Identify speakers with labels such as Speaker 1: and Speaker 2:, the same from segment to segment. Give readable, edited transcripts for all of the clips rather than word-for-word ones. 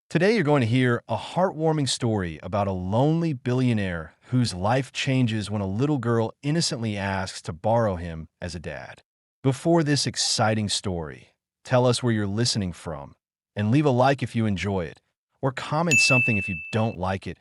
Speaker 1: Today, you're going to hear a heartwarming story about a lonely billionaire whose life changes when a little girl innocently asks to borrow him as a dad. Before this exciting story, tell us where you're listening from and leave a like if you enjoy it, or comment something if you don't like it.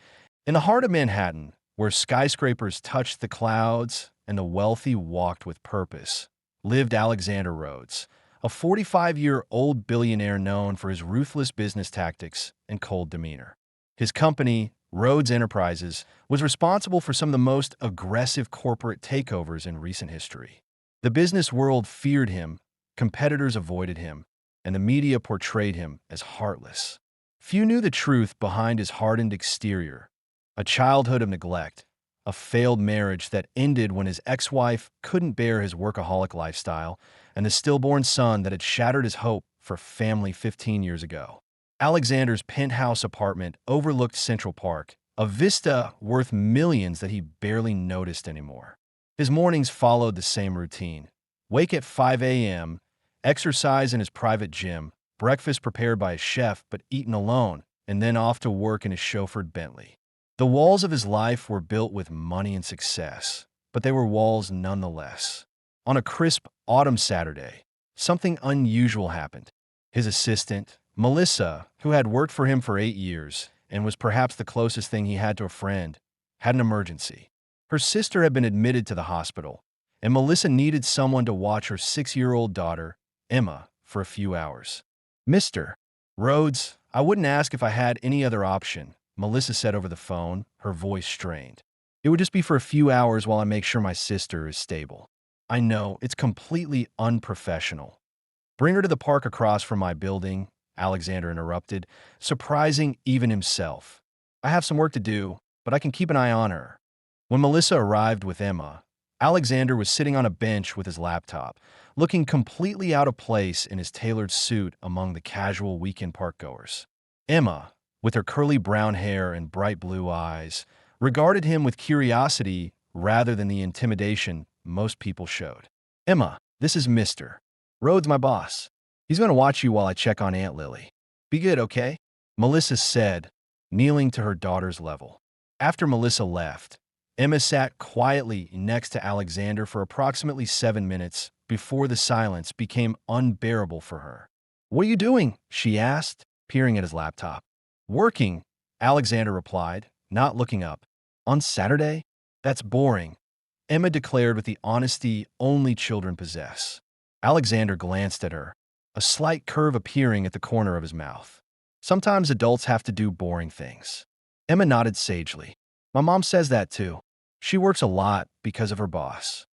Speaker 1: In the heart of Manhattan, where skyscrapers touched the clouds and the wealthy walked with purpose, lived Alexander Rhodes, a 45-year-old billionaire known for his ruthless business tactics and cold demeanor. His company, Rhodes Enterprises, was responsible for some of the most aggressive corporate takeovers in recent history. The business world feared him, competitors avoided him, and the media portrayed him as heartless. Few knew the truth behind his hardened exterior: a childhood of neglect, a failed marriage that ended when his ex-wife couldn't bear his workaholic lifestyle, and the stillborn son that had shattered his hope for family 15 years ago. Alexander's penthouse apartment overlooked Central Park, a vista worth millions that he barely noticed anymore. His mornings followed the same routine: wake at 5 a.m., exercise in his private gym, breakfast prepared by a chef but eaten alone, and then off to work in his chauffeured Bentley. The walls of his life were built with money and success, but they were walls nonetheless. On a crisp autumn Saturday, something unusual happened. His assistant, Melissa, who had worked for him for 8 years and was perhaps the closest thing he had to a friend, had an emergency. Her sister had been admitted to the hospital, and Melissa needed someone to watch her 6-year-old daughter, Emma, for a few hours. Mr. Rhodes, I wouldn't ask if I had any other option, Melissa said over the phone, her voice strained. It would just be for a few hours while I make sure my sister is stable. I know, it's completely unprofessional. Bring her to the park across from my building, Alexander interrupted, surprising even himself. I have some work to do, but I can keep an eye on her. When Melissa arrived with Emma, Alexander was sitting on a bench with his laptop, looking completely out of place in his tailored suit among the casual weekend parkgoers. Emma, with her curly brown hair and bright blue eyes, regarded him with curiosity rather than the intimidation most people showed. Emma, this is Mr. Rhodes, my boss. He's going to watch you while I check on Aunt Lily. Be good, okay? Melissa said, kneeling to her daughter's level. After Melissa left, Emma sat quietly next to Alexander for approximately 7 minutes before the silence became unbearable for her. What are you doing? She asked, peering at his laptop. Working, Alexander replied, not looking up. On Saturday? That's boring, Emma declared with the honesty only children possess. Alexander glanced at her, a slight curve appearing at the corner of his mouth. Sometimes adults have to do boring things. Emma nodded sagely. My mom says that too. She works a lot because of her boss.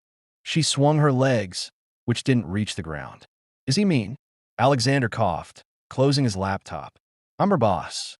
Speaker 1: She swung her legs, which didn't reach the ground. Is he mean? Alexander coughed, closing his laptop. I'm her boss.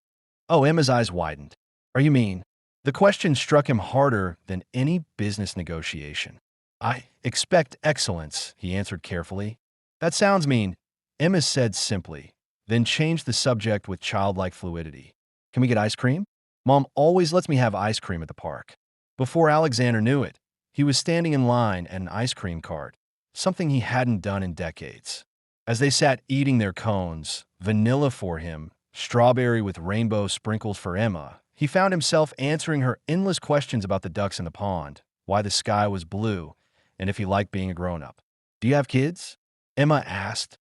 Speaker 1: Oh, Emma's eyes widened. Are you mean? The question struck him harder than any business negotiation. I expect excellence, he answered carefully. That sounds mean, Emma said simply, then changed the subject with childlike fluidity. Can we get ice cream? Mom always lets me have ice cream at the park. Before Alexander knew it, he was standing in line at an ice cream cart, something he hadn't done in decades. As they sat eating their cones, vanilla for him, strawberry with rainbow sprinkles for Emma, he found himself answering her endless questions about the ducks in the pond, why the sky was blue, and if he liked being a grown-up. Do you have kids? Emma asked,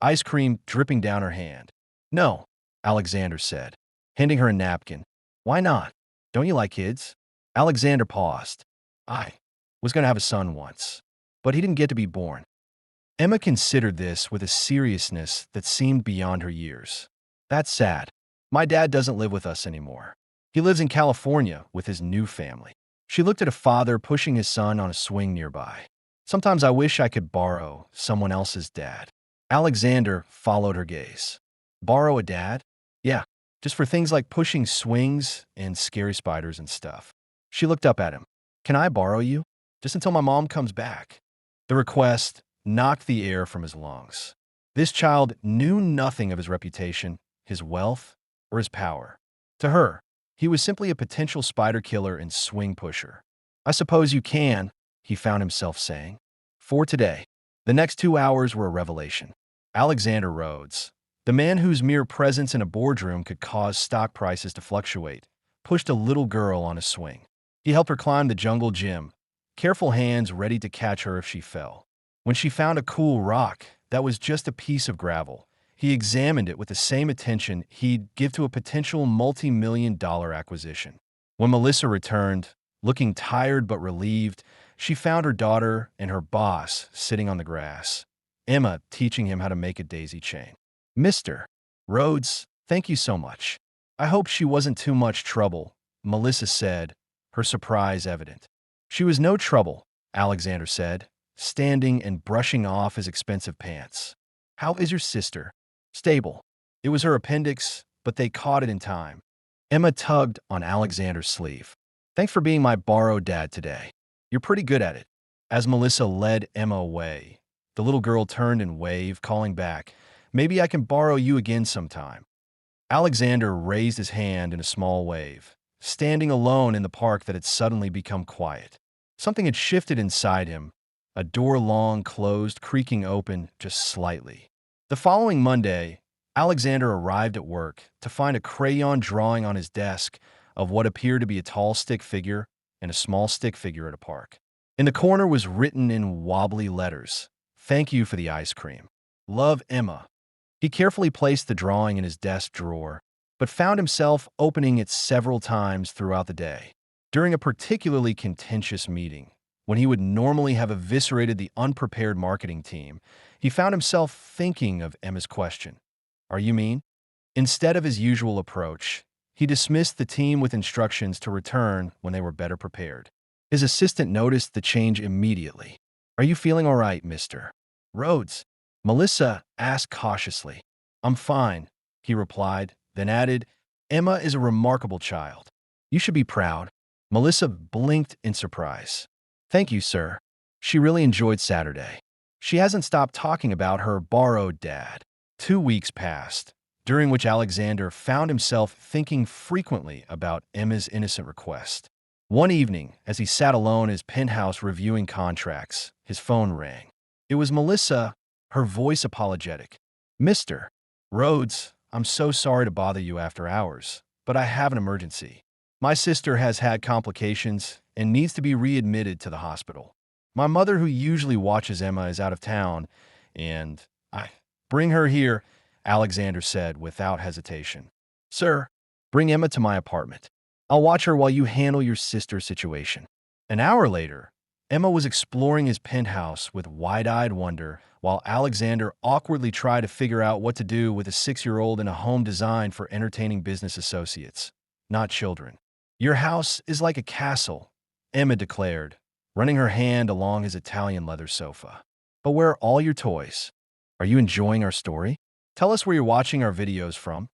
Speaker 1: ice cream dripping down her hand. No, Alexander said, handing her a napkin. Why not? Don't you like kids? Alexander paused. I was going to have a son once, but he didn't get to be born. Emma considered this with a seriousness that seemed beyond her years. That's sad. My dad doesn't live with us anymore. He lives in California with his new family. She looked at a father pushing his son on a swing nearby. Sometimes I wish I could borrow someone else's dad. Alexander followed her gaze. Borrow a dad? Yeah, just for things like pushing swings and scary spiders and stuff. She looked up at him. Can I borrow you? Just until my mom comes back. The request knocked the air from his lungs. This child knew nothing of his reputation, his wealth, or his power. To her, he was simply a potential spider killer and swing pusher. I suppose you can, he found himself saying. For today. The next 2 hours were a revelation. Alexander Rhodes, The man whose mere presence in a boardroom could cause stock prices to fluctuate pushed a little girl on a swing. He helped her climb the jungle gym, careful hands ready to catch her if she fell. When she found a cool rock that was just a piece of gravel, he examined it with the same attention he'd give to a potential multi-million-dollar acquisition. When Melissa returned, looking tired but relieved, she found her daughter and her boss sitting on the grass, Emma teaching him how to make a daisy chain. "Mr. Rhodes, thank you so much. I hope she wasn't too much trouble," Melissa said, her surprise evident. "She was no trouble," Alexander said, standing and brushing off his expensive pants. "How is your sister?" "Stable. It was her appendix, but they caught it in time." Emma tugged on Alexander's sleeve. "Thanks for being my borrowed dad today. You're pretty good at it." As Melissa led Emma away, the little girl turned and waved, calling back, "Maybe I can borrow you again sometime." Alexander raised his hand in a small wave, standing alone in the park that had suddenly become quiet. Something had shifted inside him, a door long closed, creaking open just slightly. The following Monday, Alexander arrived at work to find a crayon drawing on his desk of what appeared to be a tall stick figure and a small stick figure at a park. In the corner was written in wobbly letters, "Thank you for the ice cream. Love, Emma." He carefully placed the drawing in his desk drawer, but found himself opening it several times throughout the day. During a particularly contentious meeting, when he would normally have eviscerated the unprepared marketing team, he found himself thinking of Emma's question, "Are you mean?" Instead of his usual approach, he dismissed the team with instructions to return when they were better prepared. His assistant noticed the change immediately. "Are you feeling all right, Mr. Rhodes?" Melissa asked cautiously. "I'm fine," he replied, then added, "Emma is a remarkable child. You should be proud." Melissa blinked in surprise. "Thank you, sir. She really enjoyed Saturday." She hasn't stopped talking about her borrowed dad. 2 weeks passed, during which Alexander found himself thinking frequently about Emma's innocent request. One evening, as he sat alone in his penthouse reviewing contracts, his phone rang. It was Melissa, her voice apologetic. "Mr. Rhodes, I'm so sorry to bother you after hours, but I have an emergency. My sister has had complications and needs to be readmitted to the hospital. My mother, who usually watches Emma, is out of town, and I bring her here," Alexander said without hesitation. "Sir, bring Emma to my apartment. I'll watch her while you handle your sister's situation." An hour later, Emma was exploring his penthouse with wide-eyed wonder, while Alexander awkwardly tried to figure out what to do with a 6-year-old in a home designed for entertaining business associates, not children. "Your house is like a castle," Emma declared, running her hand along his Italian leather sofa. "But where are all your toys? Are you enjoying our story? Tell us where you're watching our videos from.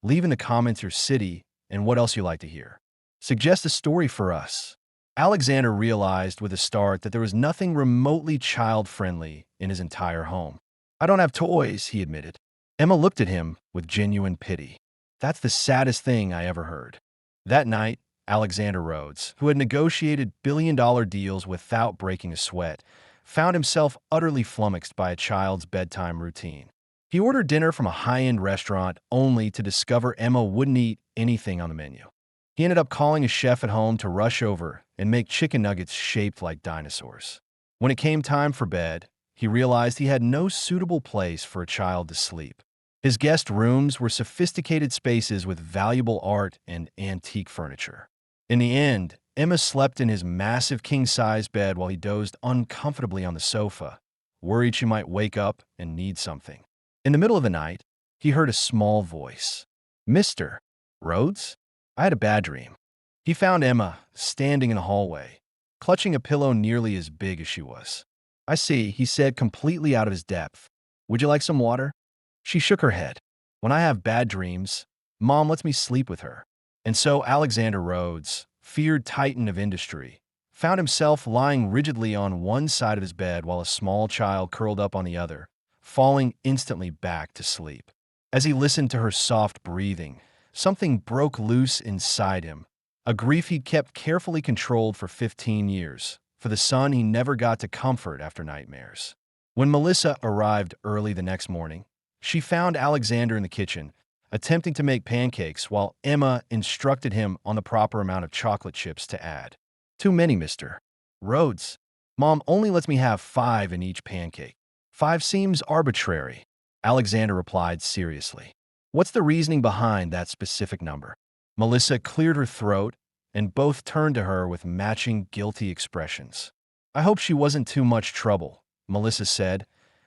Speaker 1: Leave in the comments your city and what else you like to hear. Suggest a story for us." Alexander realized with a start that there was nothing remotely child-friendly in his entire home. "I don't have toys," he admitted. Emma looked at him with genuine pity. "That's the saddest thing I ever heard." That night, Alexander Rhodes, who had negotiated billion-dollar deals without breaking a sweat, found himself utterly flummoxed by a child's bedtime routine. He ordered dinner from a high-end restaurant only to discover Emma wouldn't eat anything on the menu. He ended up calling a chef at home to rush over and make chicken nuggets shaped like dinosaurs. When it came time for bed, he realized he had no suitable place for a child to sleep. His guest rooms were sophisticated spaces with valuable art and antique furniture. In the end, Emma slept in his massive king-size bed while he dozed uncomfortably on the sofa, worried she might wake up and need something. In the middle of the night, he heard a small voice. "Mr. Rhodes? I had a bad dream." He found Emma standing in the hallway, clutching a pillow nearly as big as she was. "I see," he said, completely out of his depth. "Would you like some water?" She shook her head. "When I have bad dreams, Mom lets me sleep with her." And so Alexander Rhodes, feared titan of industry, found himself lying rigidly on one side of his bed while a small child curled up on the other, falling instantly back to sleep. As he listened to her soft breathing, something broke loose inside him, a grief he'd kept carefully controlled for 15 years, for the son he never got to comfort after nightmares. When Melissa arrived early the next morning, She found Alexander in the kitchen, attempting to make pancakes while Emma instructed him on the proper amount of chocolate chips to add. Too many, Mr. Rhodes. Mom only lets me have 5 in each pancake. 5 seems arbitrary, Alexander replied seriously. What's the reasoning behind that specific number? Melissa cleared her throat, and both turned to her with matching guilty expressions. I hope she wasn't too much trouble, Melissa said,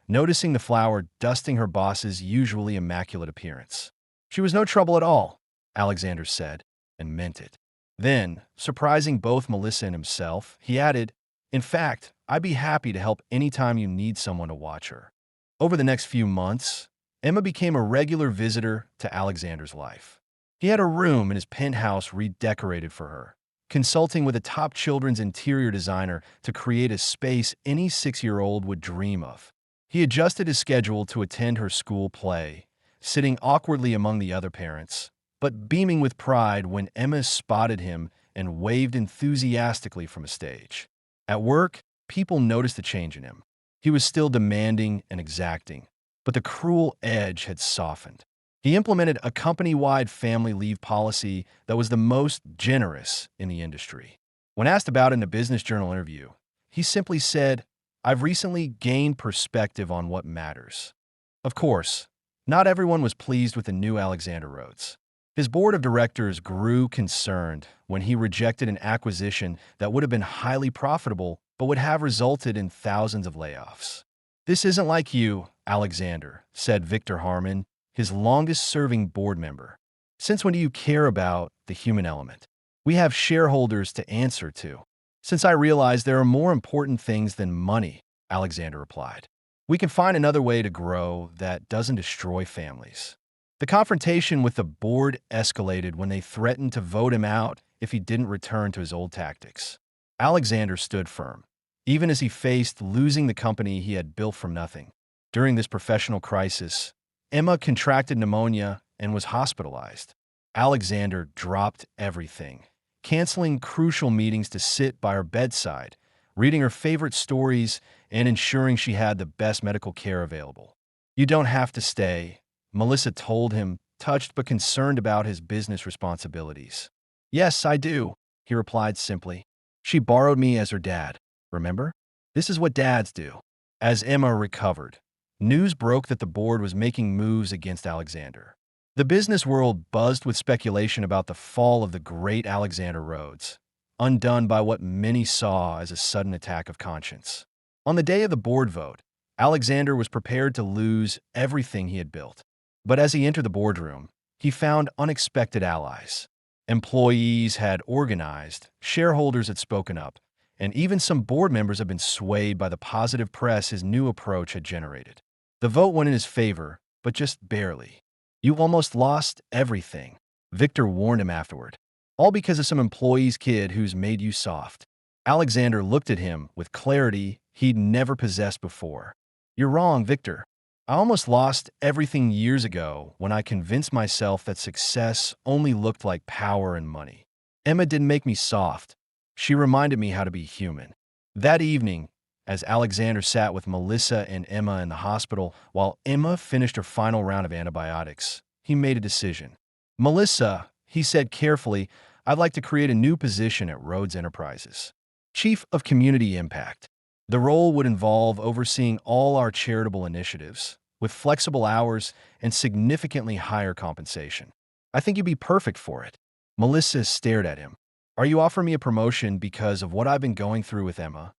Speaker 1: noticing the flour dusting her boss's usually immaculate appearance. She was no trouble at all, Alexander said, and meant it. Then, surprising both Melissa and himself, he added, in fact, I'd be happy to help anytime you need someone to watch her. Over the next few months, Emma became a regular visitor to Alexander's life. He had a room in his penthouse redecorated for her, consulting with a top children's interior designer to create a space any 6-year-old would dream of. He adjusted his schedule to attend her school play, sitting awkwardly among the other parents, but beaming with pride when Emma spotted him and waved enthusiastically from a stage. At work, people noticed the change in him. He was still demanding and exacting, but the cruel edge had softened. He implemented a company-wide family leave policy that was the most generous in the industry. When asked about it in a Business Journal interview, he simply said, I've recently gained perspective on what matters. Of course, not everyone was pleased with the new Alexander Rhodes. His board of directors grew concerned when he rejected an acquisition that would have been highly profitable but would have resulted in thousands of layoffs. This isn't like you, Alexander, said Victor Harmon, his longest-serving board member. Since when do you care about the human element? We have shareholders to answer to. Since I realize there are more important things than money, Alexander replied. We can find another way to grow that doesn't destroy families. The confrontation with the board escalated when they threatened to vote him out if he didn't return to his old tactics. Alexander stood firm, even as he faced losing the company he had built from nothing. During this professional crisis, Emma contracted pneumonia and was hospitalized. Alexander dropped everything, canceling crucial meetings to sit by her bedside, reading her favorite stories, and ensuring she had the best medical care available. You don't have to stay, Melissa told him, touched but concerned about his business responsibilities. Yes, I do, he replied simply. She borrowed me as her dad, remember? This is what dads do. As Emma recovered, news broke that the board was making moves against Alexander. The business world buzzed with speculation about the fall of the great Alexander Rhodes, undone by what many saw as a sudden attack of conscience. On the day of the board vote, Alexander was prepared to lose everything he had built. But as he entered the boardroom, he found unexpected allies. Employees had organized, shareholders had spoken up, and even some board members had been swayed by the positive press his new approach had generated. The vote went in his favor, but just barely. You almost lost everything, Victor warned him afterward. All because of some employee's kid who's made you soft. Alexander looked at him with clarity he'd never possessed before. You're wrong, Victor. I almost lost everything years ago when I convinced myself that success only looked like power and money. Emma didn't make me soft. She reminded me how to be human. That evening, as Alexander sat with Melissa and Emma in the hospital while Emma finished her final round of antibiotics, he made a decision. Melissa, he said carefully, I'd like to create a new position at Rhodes Enterprises. Chief of Community Impact. The role would involve overseeing all our charitable initiatives, with flexible hours and significantly higher compensation. I think you'd be perfect for it. Melissa stared at him. Are you offering me a promotion because of what I've been going through with Emma?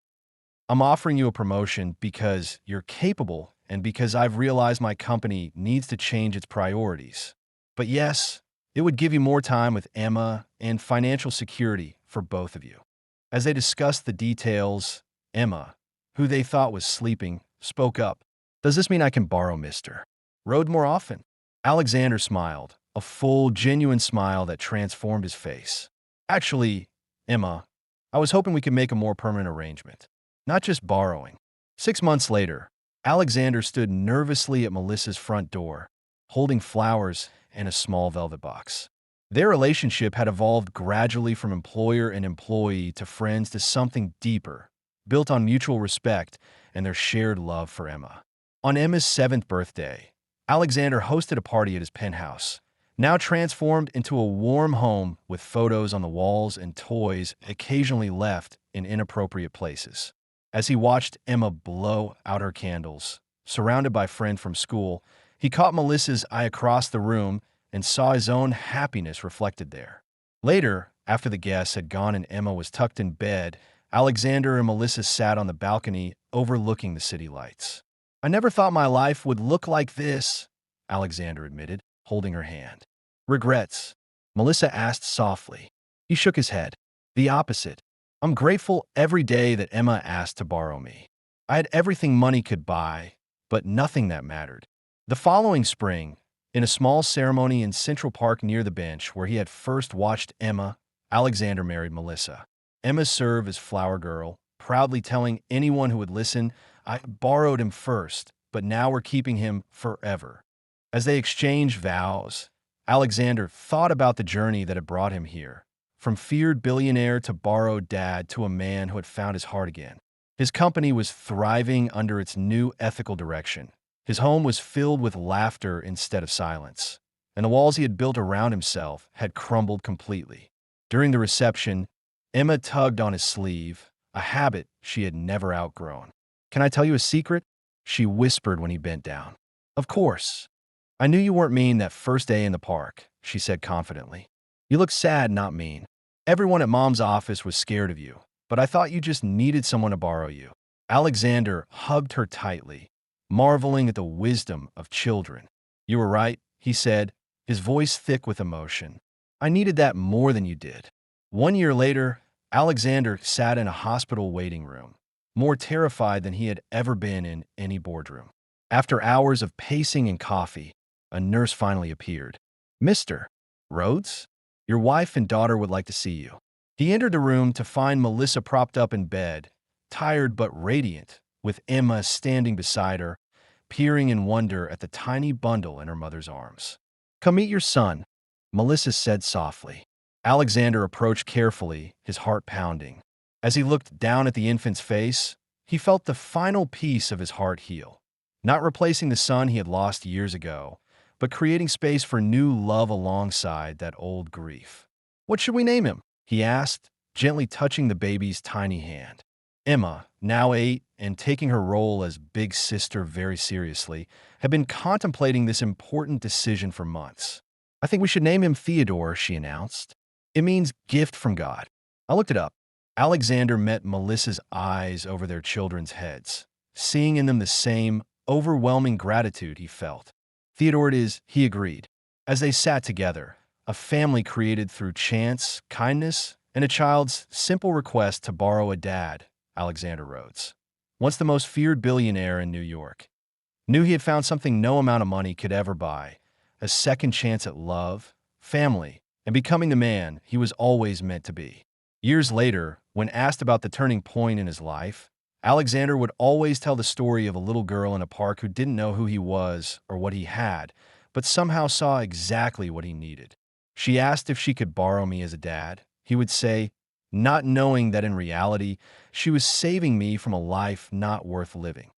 Speaker 1: I'm offering you a promotion because you're capable and because I've realized my company needs to change its priorities. But yes, it would give you more time with Emma and financial security for both of you. As they discussed the details, Emma, who they thought was sleeping, spoke up. Does this mean I can borrow Mr. Rhodes more often? Alexander smiled, a full, genuine smile that transformed his face. Actually, Emma, I was hoping we could make a more permanent arrangement. Not just borrowing. 6 months later, Alexander stood nervously at Melissa's front door, holding flowers and a small velvet box. Their relationship had evolved gradually from employer and employee to friends to something deeper, built on mutual respect and their shared love for Emma. On Emma's 7th birthday, Alexander hosted a party at his penthouse, now transformed into a warm home with photos on the walls and toys occasionally left in inappropriate places. As he watched Emma blow out her candles, surrounded by friends from school, he caught Melissa's eye across the room and saw his own happiness reflected there. Later, after the guests had gone and Emma was tucked in bed, Alexander and Melissa sat on the balcony overlooking the city lights. "I never thought my life would look like this," Alexander admitted, holding her hand. "Regrets?" Melissa asked softly. He shook his head. "The opposite. I'm grateful every day that Emma asked to borrow me. I had everything money could buy, but nothing that mattered." The following spring, in a small ceremony in Central Park near the bench where he had first watched Emma, Alexander married Melissa. Emma served as flower girl, proudly telling anyone who would listen, "I borrowed him first, but now we're keeping him forever." As they exchanged vows, Alexander thought about the journey that had brought him here, from feared billionaire to borrowed dad to a man who had found his heart again. His company was thriving under its new ethical direction. His home was filled with laughter instead of silence, and the walls he had built around himself had crumbled completely. During the reception, Emma tugged on his sleeve, a habit she had never outgrown. "Can I tell you a secret?" she whispered when he bent down. "Of course. I knew you weren't mean that first day in the park," she said confidently. "You looked sad, not mean. Everyone at Mom's office was scared of you, but I thought you just needed someone to borrow you." Alexander hugged her tightly, marveling at the wisdom of children. "You were right," he said, his voice thick with emotion. "I needed that more than you did." 1 year later, Alexander sat in a hospital waiting room, more terrified than he had ever been in any boardroom. After hours of pacing and coffee, a nurse finally appeared. "Mr. Rhodes, your wife and daughter would like to see you." He entered the room to find Melissa propped up in bed, tired but radiant, with Emma standing beside her, peering in wonder at the tiny bundle in her mother's arms. "Come meet your son," Melissa said softly. Alexander approached carefully, his heart pounding. As he looked down at the infant's face, he felt the final piece of his heart heal. Not replacing the son he had lost years ago, but creating space for new love alongside that old grief. "What should we name him?" he asked, gently touching the baby's tiny hand. Emma, now 8 and taking her role as big sister very seriously, had been contemplating this important decision for months. "I think we should name him Theodore," she announced. "It means gift from God." I looked it up. Alexander met Melissa's eyes over their children's heads, seeing in them the same overwhelming gratitude he felt. "Theodore it is," he agreed. As they sat together, a family created through chance, kindness, and a child's simple request to borrow a dad, Alexander Rhodes, once the most feared billionaire in New York, knew he had found something no amount of money could ever buy: a second chance at love, family, and becoming the man he was always meant to be. Years later, when asked about the turning point in his life, Alexander would always tell the story of a little girl in a park who didn't know who he was or what he had, but somehow saw exactly what he needed. "She asked if she could borrow me as a dad," he would say, not knowing that in reality, she was saving me from a life not worth living.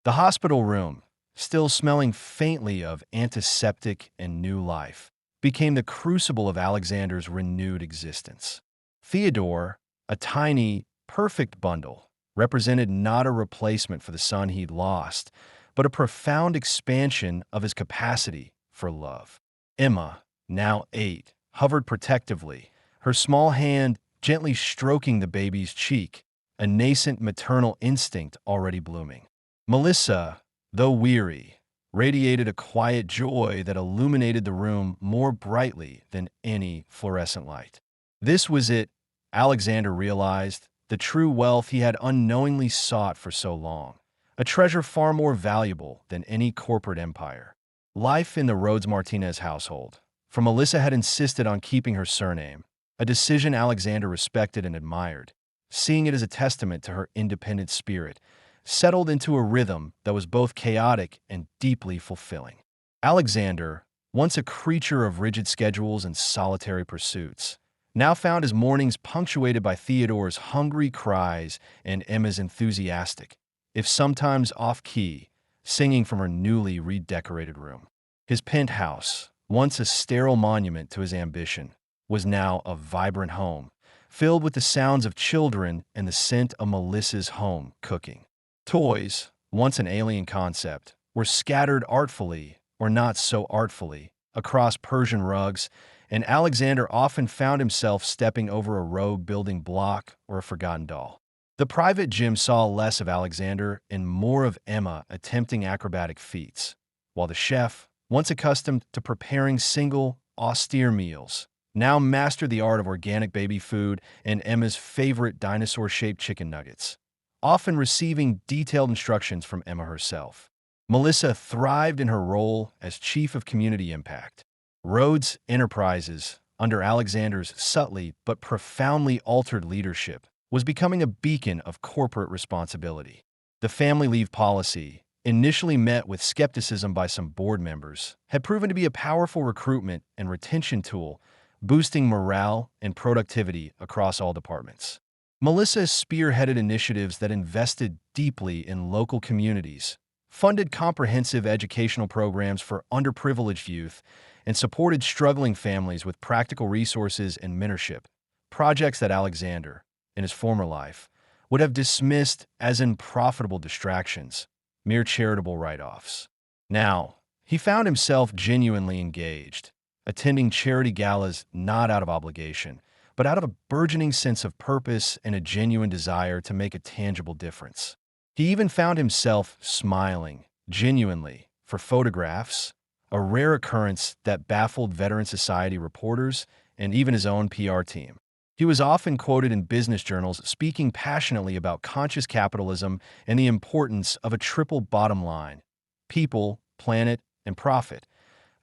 Speaker 1: The hospital room, still smelling faintly of antiseptic and new life, became the crucible of Alexander's renewed existence. Theodore, a tiny, perfect bundle, represented not a replacement for the son he'd lost, but a profound expansion of his capacity for love. Emma, now 8, hovered protectively, her small hand gently stroking the baby's cheek, a nascent maternal instinct already blooming. Melissa, though weary, radiated a quiet joy that illuminated the room more brightly than any fluorescent light. This was it, Alexander realized, the true wealth he had unknowingly sought for so long, a treasure far more valuable than any corporate empire. Life in the Rhodes-Martinez household, for Melissa had insisted on keeping her surname, a decision Alexander respected and admired, seeing it as a testament to her independent spirit, settled into a rhythm that was both chaotic and deeply fulfilling. Alexander, once a creature of rigid schedules and solitary pursuits, now found his mornings punctuated by Theodore's hungry cries and Emma's enthusiastic, if sometimes off-key, singing from her newly redecorated room. His penthouse, once a sterile monument to his ambition, was now a vibrant home, filled with the sounds of children and the scent of Melissa's home cooking. Toys, once an alien concept, were scattered artfully, or not so artfully, across Persian rugs, and Alexander often found himself stepping over a rogue building block or a forgotten doll. The private gym saw less of Alexander and more of Emma attempting acrobatic feats, while the chef, once accustomed to preparing single, austere meals, now mastered the art of organic baby food and Emma's favorite dinosaur-shaped chicken nuggets, often receiving detailed instructions from Emma herself. Melissa thrived in her role as chief of community impact. Rhodes Enterprises, under Alexander's subtly but profoundly altered leadership, was becoming a beacon of corporate responsibility. The family leave policy, initially met with skepticism by some board members, had proven to be a powerful recruitment and retention tool, boosting morale and productivity across all departments. Melissa spearheaded initiatives that invested deeply in local communities, funded comprehensive educational programs for underprivileged youth, and supported struggling families with practical resources and mentorship, projects that Alexander, in his former life, would have dismissed as unprofitable distractions, mere charitable write-offs. Now, he found himself genuinely engaged, attending charity galas not out of obligation, but out of a burgeoning sense of purpose and a genuine desire to make a tangible difference. He even found himself smiling, genuinely, for photographs, a rare occurrence that baffled Veteran Society reporters and even his own PR team. He was often quoted in business journals speaking passionately about conscious capitalism and the importance of a triple bottom line: people, planet, and profit,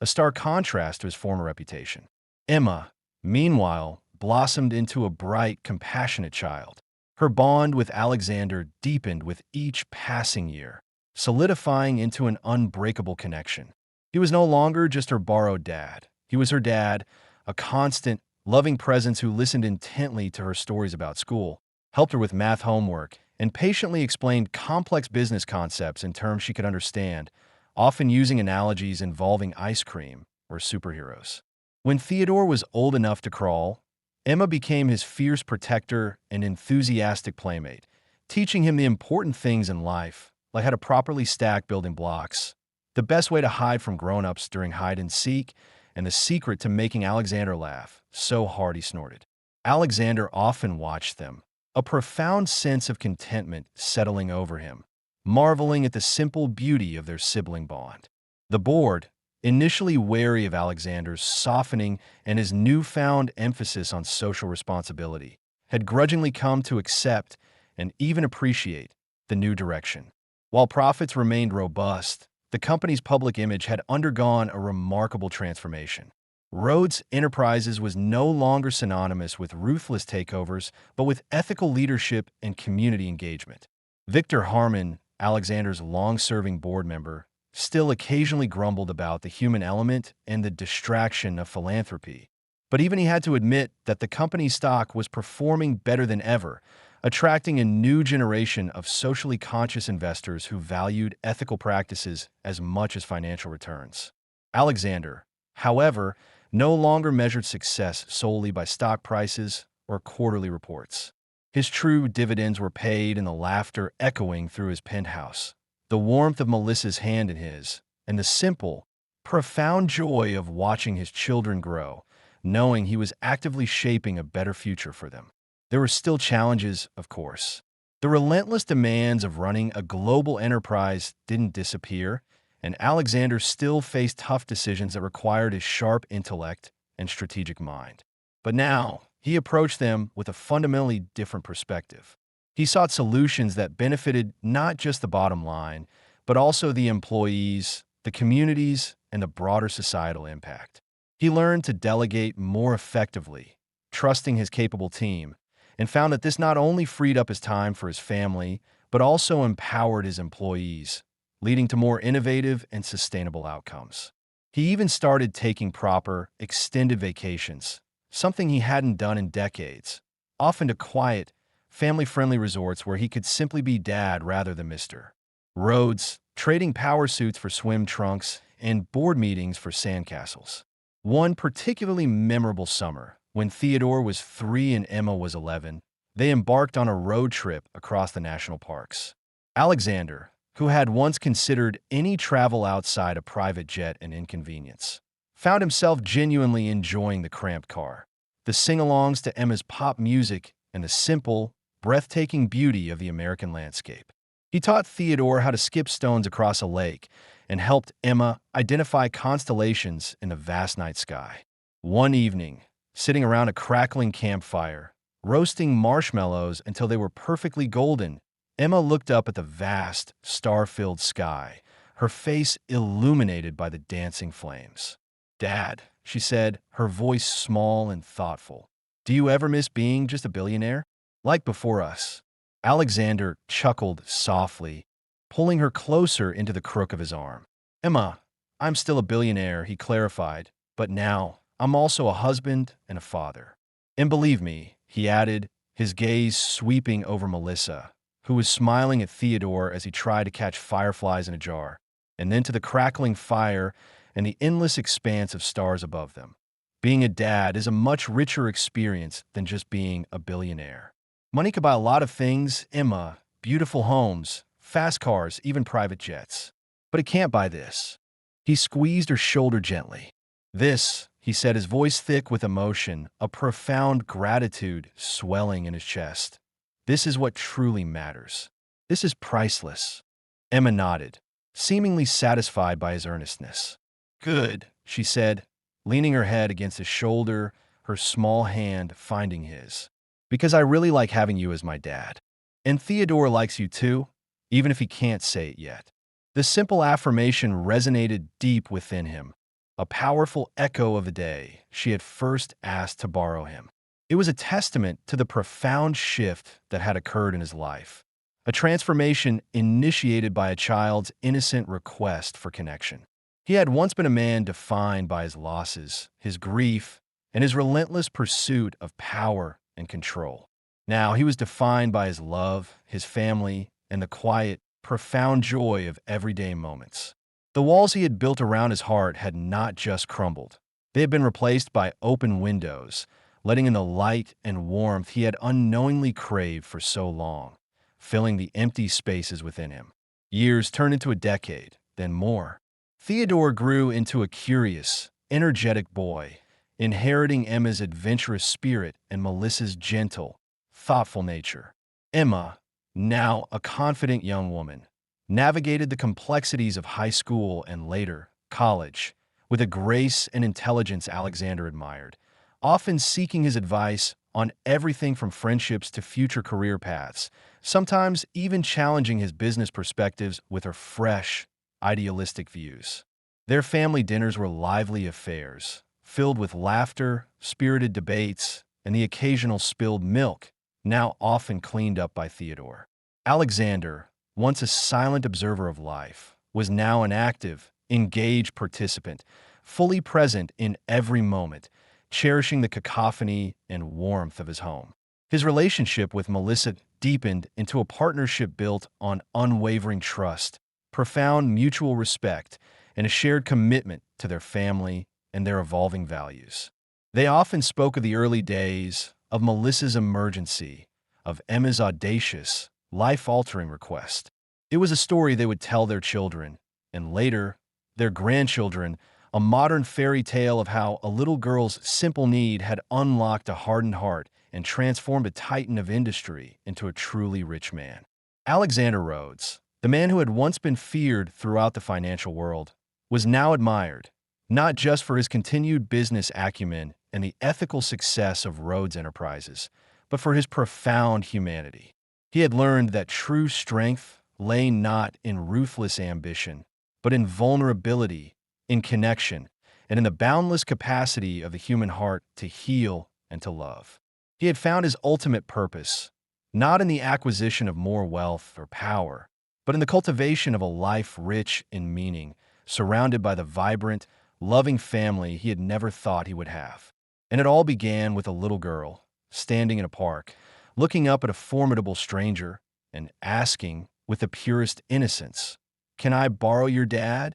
Speaker 1: a stark contrast to his former reputation. Emma, meanwhile, blossomed into a bright, compassionate child. Her bond with Alexander deepened with each passing year, solidifying into an unbreakable connection. He was no longer just her borrowed dad. He was her dad, a constant, loving presence who listened intently to her stories about school, helped her with math homework, and patiently explained complex business concepts in terms she could understand, often using analogies involving ice cream or superheroes. When Theodore was old enough to crawl, Emma became his fierce protector and enthusiastic playmate, teaching him the important things in life, like how to properly stack building blocks, the best way to hide from grown-ups during hide-and-seek, and the secret to making Alexander laugh so hard he snorted. Alexander often watched them, a profound sense of contentment settling over him, marveling at the simple beauty of their sibling bond. The board, initially wary of Alexander's softening and his newfound emphasis on social responsibility, had grudgingly come to accept and even appreciate the new direction. While profits remained robust, the company's public image had undergone a remarkable transformation. Rhodes Enterprises was no longer synonymous with ruthless takeovers, but with ethical leadership and community engagement. Victor Harmon, Alexander's long-serving board member, still occasionally grumbled about the human element and the distraction of philanthropy. But even he had to admit that the company's stock was performing better than ever, attracting a new generation of socially conscious investors who valued ethical practices as much as financial returns. Alexander, however, no longer measured success solely by stock prices or quarterly reports. His true dividends were paid in the laughter echoing through his penthouse, the warmth of Melissa's hand in his, and the simple, profound joy of watching his children grow, knowing he was actively shaping a better future for them. There were still challenges, of course. The relentless demands of running a global enterprise didn't disappear, and Alexander still faced tough decisions that required his sharp intellect and strategic mind. But now, he approached them with a fundamentally different perspective. He sought solutions that benefited not just the bottom line, but also the employees, the communities, and the broader societal impact. He learned to delegate more effectively, trusting his capable team, and found that this not only freed up his time for his family, but also empowered his employees, leading to more innovative and sustainable outcomes. He even started taking proper, extended vacations, something he hadn't done in decades, often to quiet, family-friendly resorts where he could simply be dad rather than Mr. Rhodes trading power suits for swim trunks and board meetings for sandcastles. One particularly memorable summer, when Theodore was 3 and Emma was 11, they embarked on a road trip across the national parks. Alexander, who had once considered any travel outside a private jet an inconvenience, found himself genuinely enjoying the cramped car. The sing-alongs to Emma's pop music and the simple, breathtaking beauty of the American landscape. He taught Theodore how to skip stones across a lake and helped Emma identify constellations in the vast night sky. One evening, sitting around a crackling campfire, roasting marshmallows until they were perfectly golden, Emma looked up at the vast, star-filled sky, her face illuminated by the dancing flames. "Dad," she said, her voice small and thoughtful, "do you ever miss being just a billionaire? Like before us?" Alexander chuckled softly, pulling her closer into the crook of his arm. "Emma, I'm still a billionaire," he clarified, "but now I'm also a husband and a father. And believe me," he added, his gaze sweeping over Melissa, who was smiling at Theodore as he tried to catch fireflies in a jar, and then to the crackling fire and the endless expanse of stars above them. Being a dad is a much richer experience than just being a billionaire. Money could buy a lot of things, Emma, beautiful homes, fast cars, even private jets. But it can't buy this. He squeezed her shoulder gently. "This," he said, his voice thick with emotion, a profound gratitude swelling in his chest. "This is what truly matters. This is priceless." Emma nodded, seemingly satisfied by his earnestness. "Good," she said, leaning her head against his shoulder, her small hand finding his. "Because I really like having you as my dad. And Theodore likes you too, even if he can't say it yet." The simple affirmation resonated deep within him, a powerful echo of the day she had first asked to borrow him. It was a testament to the profound shift that had occurred in his life, a transformation initiated by a child's innocent request for connection. He had once been a man defined by his losses, his grief, and his relentless pursuit of power and control. Now he was defined by his love, his family, and the quiet, profound joy of everyday moments. The walls he had built around his heart had not just crumbled. They had been replaced by open windows, letting in the light and warmth he had unknowingly craved for so long, filling the empty spaces within him. Years turned into a decade, then more. Theodore grew into a curious, energetic boy, inheriting Emma's adventurous spirit and Melissa's gentle, thoughtful nature. Emma, now a confident young woman, navigated the complexities of high school and later, college, with a grace and intelligence Alexander admired, often seeking his advice on everything from friendships to future career paths, sometimes even challenging his business perspectives with her fresh, idealistic views. Their family dinners were lively affairs, filled with laughter, spirited debates, and the occasional spilled milk, now often cleaned up by Theodore. Alexander, once a silent observer of life, was now an active, engaged participant, fully present in every moment, cherishing the cacophony and warmth of his home. His relationship with Melissa deepened into a partnership built on unwavering trust, profound mutual respect, and a shared commitment to their family and their evolving values. They often spoke of the early days, of Melissa's emergency, of Emma's audacious, life-altering request. It was a story they would tell their children, and later, their grandchildren, a modern fairy tale of how a little girl's simple need had unlocked a hardened heart and transformed a titan of industry into a truly rich man. Alexander Rhodes, the man who had once been feared throughout the financial world, was now admired, not just for his continued business acumen and the ethical success of Rhodes Enterprises, but for his profound humanity. He had learned that true strength lay not in ruthless ambition, but in vulnerability, in connection, and in the boundless capacity of the human heart to heal and to love. He had found his ultimate purpose, not in the acquisition of more wealth or power, but in the cultivation of a life rich in meaning, surrounded by the vibrant, loving family he had never thought he would have. And it all began with a little girl, standing in a park, looking up at a formidable stranger and asking, with the purest innocence, "Can I borrow your dad?"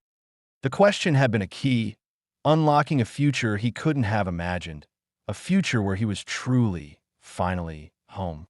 Speaker 1: The question had been a key, unlocking a future he couldn't have imagined, a future where he was truly, finally home.